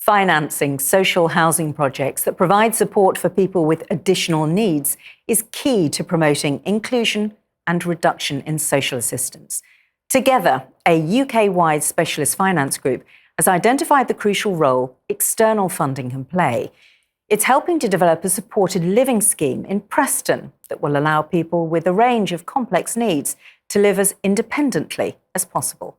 Financing social housing projects that provide support for people with additional needs is key to promoting inclusion and reduction in social assistance. Together, a UK-wide specialist finance group has identified the crucial role external funding can play. It's helping to develop a supported living scheme in Preston that will allow people with a range of complex needs to live as independently as possible.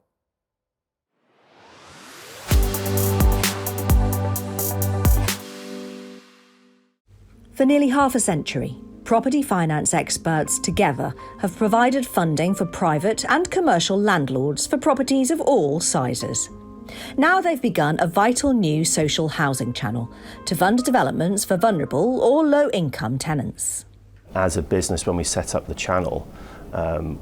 For nearly half a century, property finance experts together have provided funding for private and commercial landlords for properties of all sizes. Now they've begun a vital new social housing channel to fund developments for vulnerable or low-income tenants. As a business, when we set up the channel,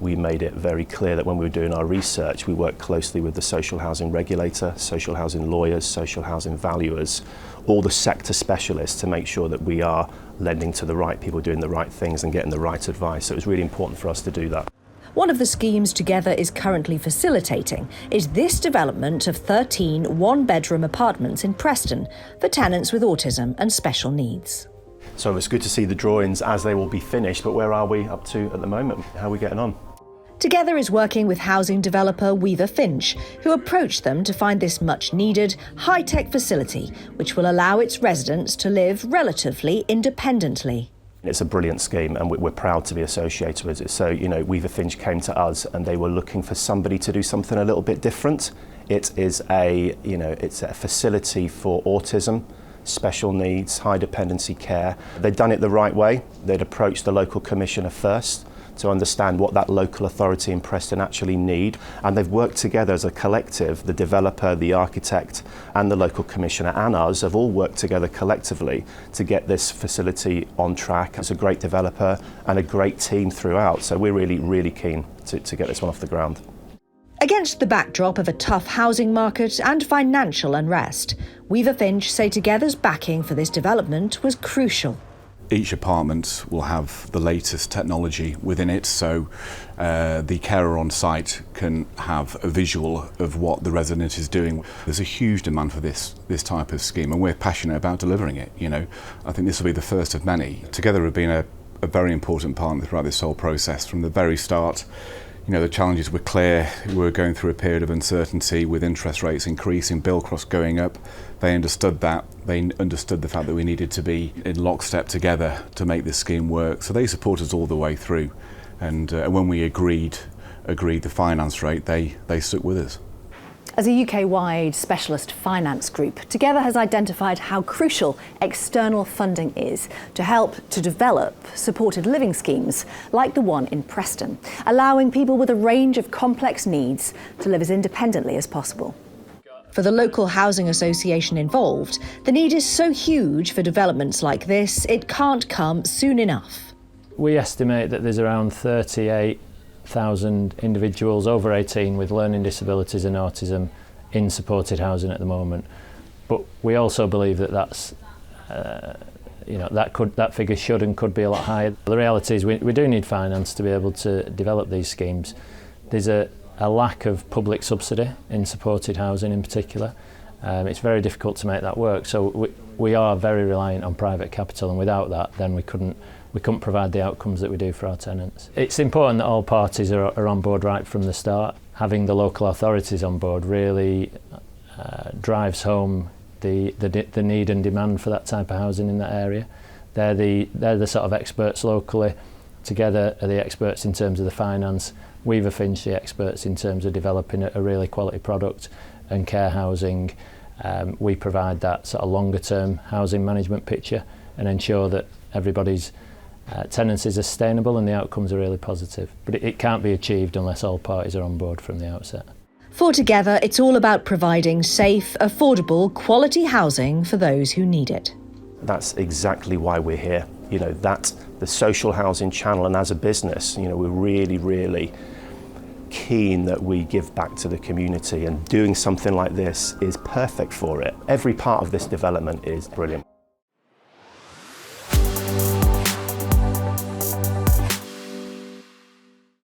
we made it very clear that when we were doing our research, we worked closely with the social housing regulator, social housing lawyers, social housing valuers, all the sector specialists to make sure that we are lending to the right people, doing the right things and getting the right advice. So it was really important for us to do that. One of the schemes Together is currently facilitating is this development of 13 one-bedroom apartments in Preston for tenants with autism and special needs. So it's good to see the drawings as they will be finished, but where are we up to at the moment? How are we getting on? Together is working with housing developer Weaver Finch, who approached them to find this much-needed, high-tech facility, which will allow its residents to live relatively independently. It's a brilliant scheme and we're proud to be associated with it. So, Weaver Finch came to us and they were looking for somebody to do something a little bit different. It is it's a facility for autism, special needs, high dependency care. They'd done it the right way. They'd approached the local commissioner first to understand what that local authority in Preston actually need. And they've worked together as a collective. The developer, the architect and the local commissioner and us have all worked together collectively to get this facility on track. It's a great developer and a great team throughout. So we're really, really keen to get this one off the ground. Against the backdrop of a tough housing market and financial unrest, Weaver Finch say Together's backing for this development was crucial. Each apartment will have the latest technology within it, so the carer on site can have a visual of what the resident is doing. There's a huge demand for this type of scheme, and we're passionate about delivering it. I think this will be the first of many. Together have been a very important partner throughout this whole process from the very start. The challenges were clear. We were going through a period of uncertainty with interest rates increasing, bill costs going up. They understood that. They understood the fact that we needed to be in lockstep together to make this scheme work. So they supported us all the way through. And when we agreed the finance rate, they stuck with us. As a UK-wide specialist finance group, Together has identified how crucial external funding is to help to develop supported living schemes like the one in Preston, allowing people with a range of complex needs to live as independently as possible. For the local housing association involved, the need is so huge for developments like this, it can't come soon enough. We estimate that there's around 38,000 individuals over 18 with learning disabilities and autism in supported housing at the moment. But we also believe that that figure should and could be a lot higher. The reality is we do need finance to be able to develop these schemes. There's a lack of public subsidy in supported housing in particular. It's very difficult to make that work. So we are very reliant on private capital, and without that then we couldn't provide the outcomes that we do for our tenants. It's important that all parties are on board right from the start. Having the local authorities on board really drives home the need and demand for that type of housing in that area. They're the sort of experts locally. Together are the experts in terms of the finance. Weaver Finch the experts in terms of developing a really quality product, and care housing. We provide that sort of longer term housing management picture and ensure that everybody's tenancies are sustainable and the outcomes are really positive. But it can't be achieved unless all parties are on board from the outset. For Together, it's all about providing safe, affordable, quality housing for those who need it. That's exactly why we're here. That's the social housing channel, and as a business, we're really, really keen that we give back to the community, and doing something like this is perfect for it. Every part of this development is brilliant.